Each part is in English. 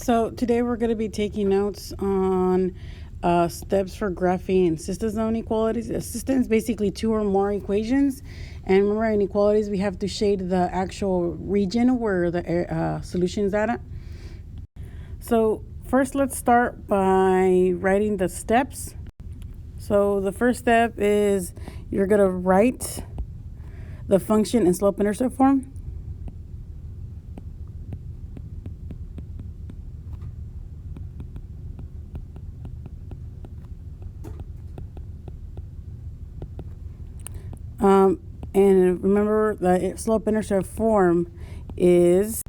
So today we're going to be taking notes on steps for graphing system inequalities. A system is basically two or more equations. And remember, inequalities, we have to shade the actual region where the solution is at. So first, let's start by writing the steps. So the first step is you're going to write the function in slope-intercept form. And remember, the slope-intercept form is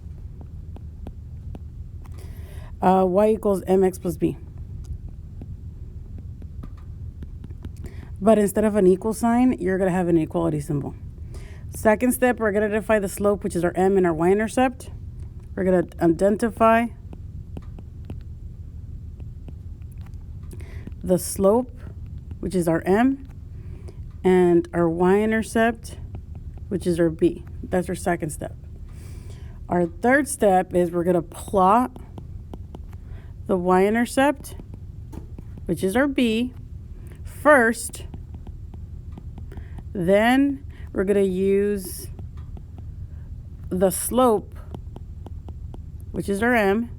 y equals mx plus b. But instead of an equal sign, you're going to have an equality symbol. Second step, we're going to identify the slope, which is our m, and our y-intercept. We're going to identify the slope, which is our m, and our y-intercept, which is our b. That's our second step. Our third step is we're going to plot the y-intercept, which is our b, first. Then we're going to use the slope, which is our m,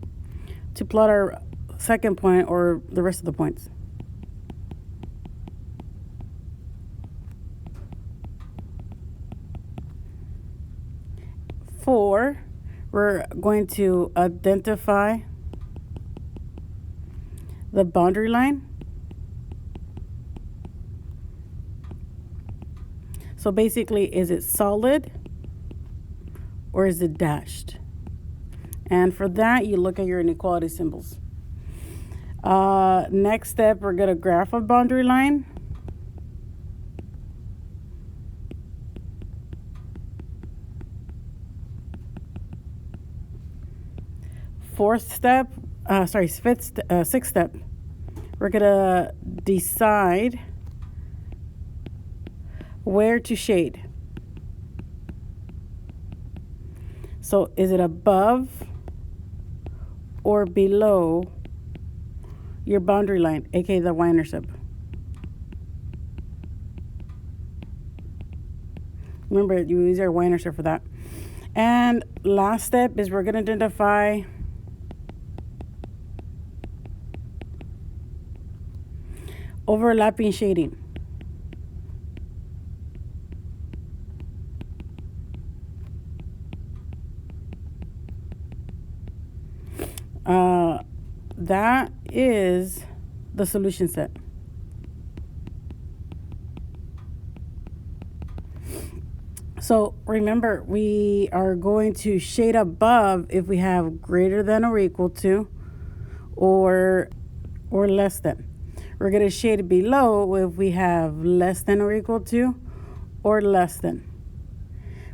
to plot our second point or the rest of the points. Four, we're going to identify the boundary line. So basically, is it solid or is it dashed? And for that, you look at your inequality symbols. Next step, we're going to graph a boundary line. Sixth step, we're going to decide where to shade. So is it above or below your boundary line, aka the y-intercept? Remember, you use your y-intercept for that. And last step is we're going to identify overlapping shading. That is the solution set. So remember, we are going to shade above if we have greater than or equal to or less than. We're going to shade below if we have less than or equal to or less than.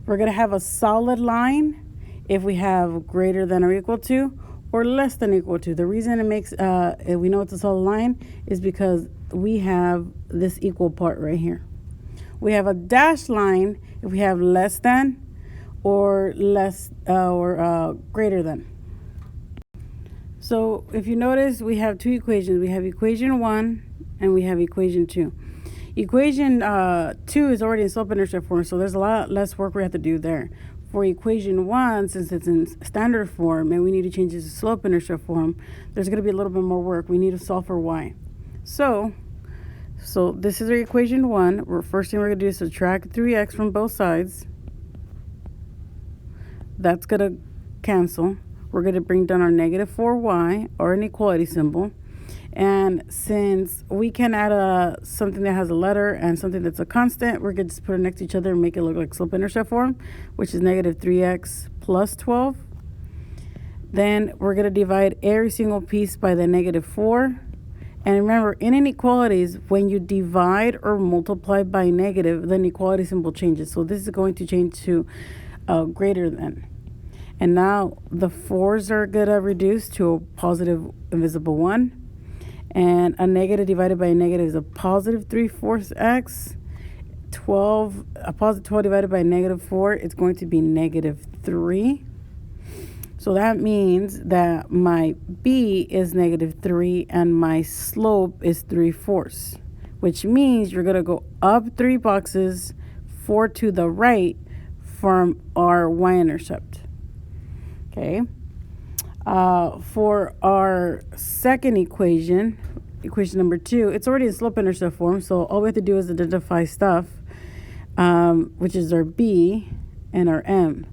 We're going to have a solid line if we have greater than or equal to or less than equal to. The reason it makes, if we know it's a solid line, is because we have this equal part right here. We have a dashed line if we have less than or greater than. So if you notice, we have two equations. We have equation 1 and we have equation 2. Equation 2 is already in slope-intercept form, so there's a lot less work we have to do there. For equation 1, since it's in standard form and we need to change it to slope-intercept form, there's going to be a little bit more work. We need to solve for y. So this is our equation 1. First thing we're going to do is subtract 3x from both sides. That's going to cancel. We're going to bring down our negative 4y, or inequality symbol. And since we can add something that has a letter and something that's a constant, we're going to just put it next to each other and make it look like slope-intercept form, which is negative 3x plus 12. Then we're going to divide every single piece by the negative 4. And remember, in inequalities, when you divide or multiply by negative, the inequality symbol changes. So this is going to change to greater than. And now the 4s are going to reduce to a positive invisible 1. And a negative divided by a negative is a positive 3/4 x. A positive 12 divided by negative 4, it's going to be negative 3. So that means that my B is -3 and my slope is 3/4, which means you're going to go up 3 boxes, 4 to the right from our y-intercept. Okay. For our second equation, equation number 2, it's already in slope-intercept form, so all we have to do is identify stuff, which is our B and our M.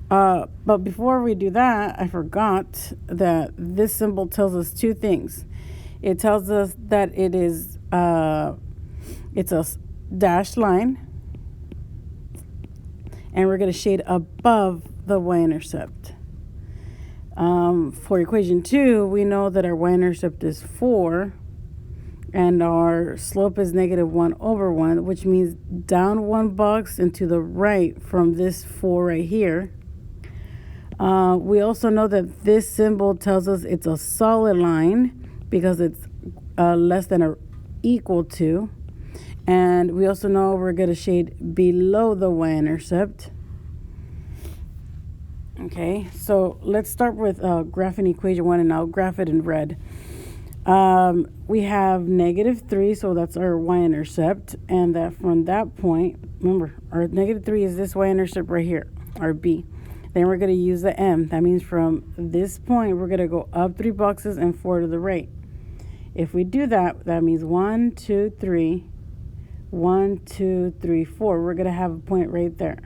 But before we do that, I forgot that this symbol tells us two things. It tells us that it is it's a dashed line, and we're going to shade above the y-intercept. For equation 2, we know that our y-intercept is 4, and our slope is -1/1, which means down 1 box and to the right from this 4 right here. We also know that this symbol tells us it's a solid line because it's less than or equal to. And we also know we're going to shade below the y-intercept. Okay, so let's start with graphing equation 1, and I'll graph it in red. We have -3, so that's our y-intercept. And that from that point, remember, our -3 is this y-intercept right here, our B. Then we're going to use the M. That means from this point, we're going to go up 3 boxes and 4 to the right. If we do that, that means 1, 2, 3, 1, 2, 3, 4. We're going to have a point right there.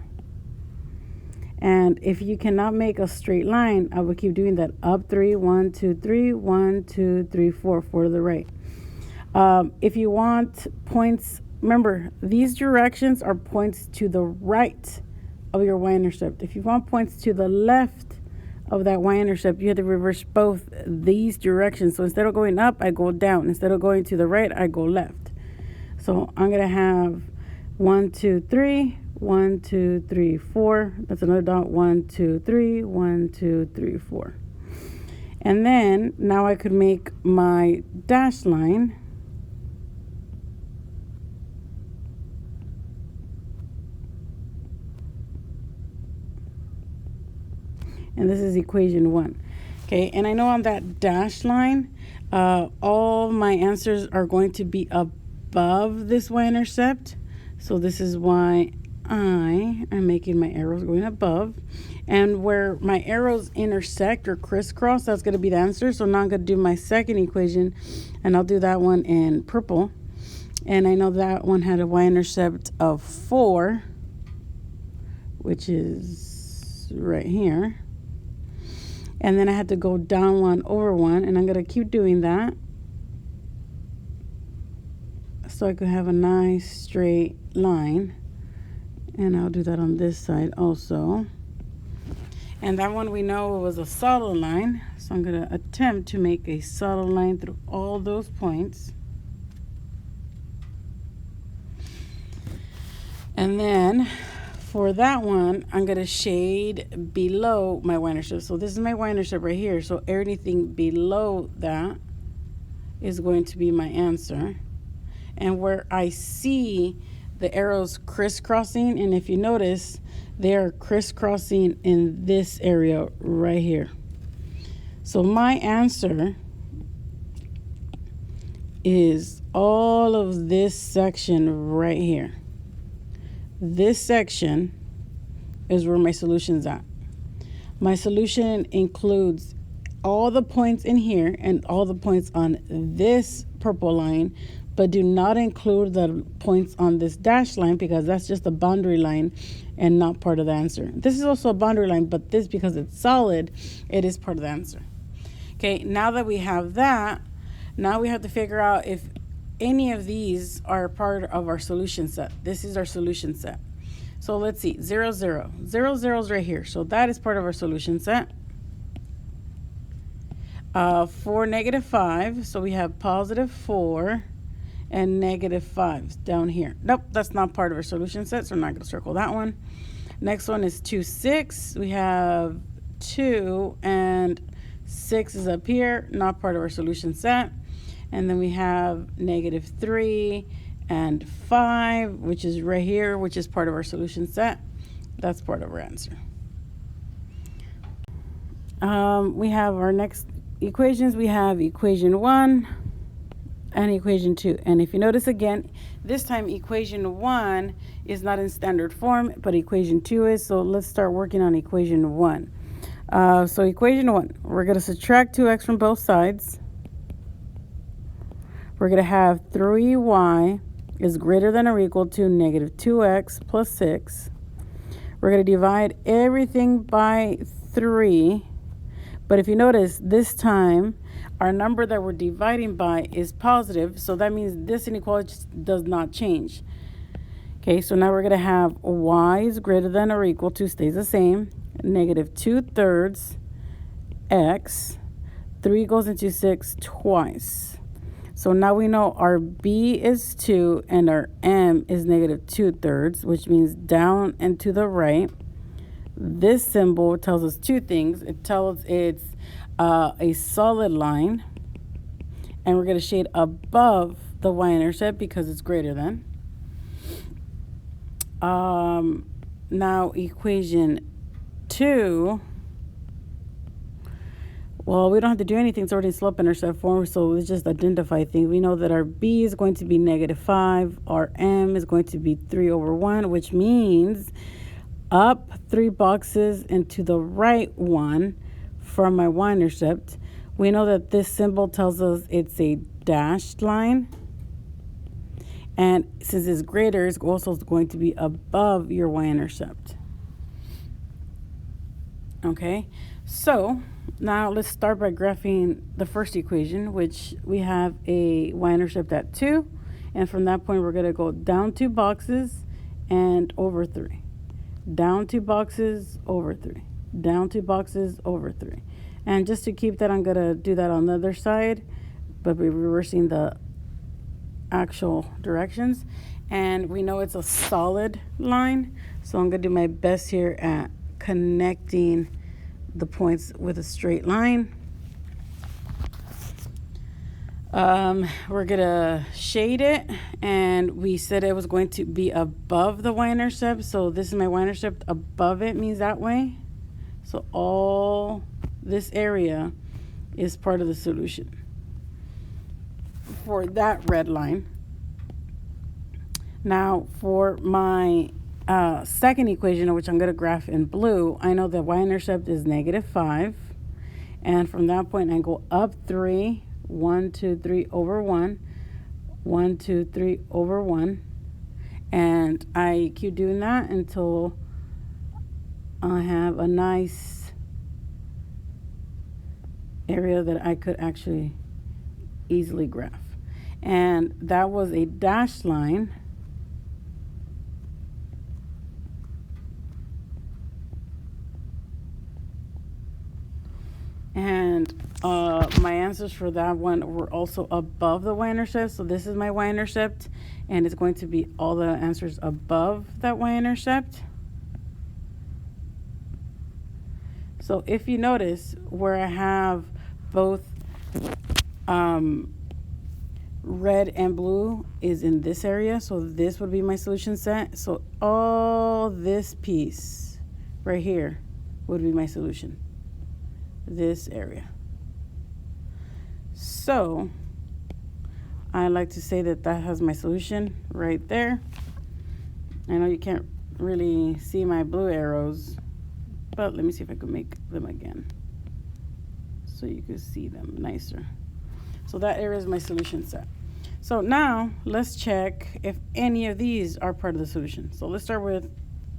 And if you cannot make a straight line, I will keep doing that. Up 3, 1, 2, 3, 1, 2, 3, 4, 4 to the right. If you want points, remember, these directions are points to the right of your y-intercept. If you want points to the left of that y-intercept, you have to reverse both these directions. So instead of going up, I go down. Instead of going to the right, I go left. So I'm going to have 1, 2, 3, 1, 2, 3, 4. That's another dot. 1, 2, 3, 1, 2, 3, 4. And then now I could make my dash line. And this is equation 1. Okay, and I know on that dash line, all my answers are going to be above this y-intercept. So this is why I am making my arrows going above. And where my arrows intersect or crisscross, that's going to be the answer. So now I'm going to do my second equation, and I'll do that one in purple. And I know that one had a y-intercept of 4, which is right here. And then I had to go down 1/1, and I'm going to keep doing that so I could have a nice straight line. And I'll do that on this side also. And that one we know was a solid line, so I'm going to attempt to make a solid line through all those points. And then for that one, I'm going to shade below my y-intercept. So this is my y-intercept right here. So anything below that is going to be my answer. And where I see the arrows crisscrossing, and if you notice, they are crisscrossing in this area right here. So my answer is all of this section right here. This section is where my solution's at. My solution includes all the points in here and all the points on this purple line, but do not include the points on this dash line because that's just a boundary line and not part of the answer. This is also a boundary line, but this, because it's solid, it is part of the answer. Okay, now that we have that, now we have to figure out if any of these are part of our solution set. This is our solution set. So let's see, 0, 0. 0, 0 is right here. So that is part of our solution set. For -5, so we have +4 and -5 down here. Nope, that's not part of our solution set, so I'm not going to circle that one. Next one is 2, 6. We have 2 and 6 is up here, not part of our solution set. And then we have -3 and 5, which is right here, which is part of our solution set. That's part of our answer. We have our next equations. We have equation 1 and equation 2. And if you notice again, this time equation 1 is not in standard form, but equation 2 is. So let's start working on equation 1. So equation 1, we're going to subtract 2x from both sides. We're going to have 3y is greater than or equal to negative 2x plus 6. We're going to divide everything by 3. But if you notice, this time, our number that we're dividing by is positive. So that means this inequality does not change. Okay, so now we're going to have y is greater than or equal to, stays the same, negative 2/3 x. 3 goes into 6 twice. So now we know our b is 2 and our m is negative 2/3, which means down and to the right. This symbol tells us two things. It tells it's a solid line, and we're going to shade above the y-intercept because it's greater than. Now equation 2, well, we don't have to do anything. It's already in slope-intercept form, so let's just identify things. We know that our b is going to be negative 5. Our m is going to be 3/1, which means up 3 boxes and to the right 1 from my y-intercept. We know that this symbol tells us it's a dashed line. And since it's greater, it's also going to be above your y-intercept. Okay, so now let's start by graphing the first equation, which we have a y-intercept at 2. And from that point, we're going to go down 2 boxes and over 3. Down 2 boxes, over 3. Down 2 boxes, over 3. And just to keep that, I'm going to do that on the other side, but we're reversing the actual directions. And we know it's a solid line, so I'm going to do my best here at connecting the points with a straight line. We're going to shade it, and we said it was going to be above the y-intercept. So this is my y-intercept. Above it means that way. So all this area is part of the solution for that red line. Now for my second equation, which I'm going to graph in blue, I know that y-intercept is negative 5. And from that point, I go up 3. 1, 2, 3 over 1, 1, 2, 3 over 1, and I keep doing that until I have a nice area that I could actually easily graph. And that was a dashed line. And my answers for that one were also above the y-intercept. So this is my y-intercept, and it's going to be all the answers above that y-intercept. So if you notice where I have both red and blue is in this area, so this would be my solution set. So all this piece right here would be my solution, this area. So I like to say that that has my solution right there. I know you can't really see my blue arrows, but let me see if I can make them again so you can see them nicer. So that area is my solution set. So now let's check if any of these are part of the solution. So let's start with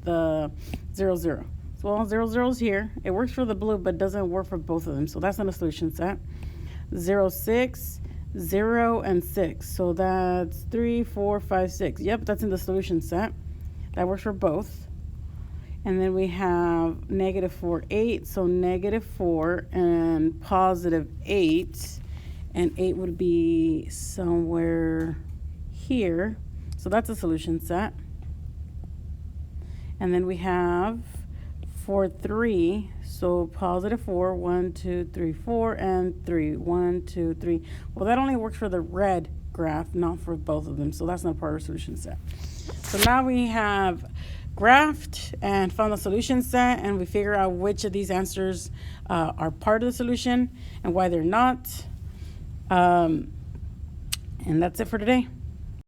the 0, 0. So well, 0, 0 is here. It works for the blue, but doesn't work for both of them. So that's not a solution set. 0, 6, 0, and 6. So that's 3, 4, 5, 6. Yep, that's in the solution set. That works for both. And then we have negative 4, 8. So negative 4 and positive 8. And 8 would be somewhere here. So that's a solution set. And then we have 4, 3. So positive 4, 1, 2, 3, 4, and 3. 1, 2, 3. Well, that only works for the red graph, not for both of them. So that's not part of the solution set. So now we have graphed and found the solution set, and we figure out which of these answers are part of the solution and why they're not. And that's it for today.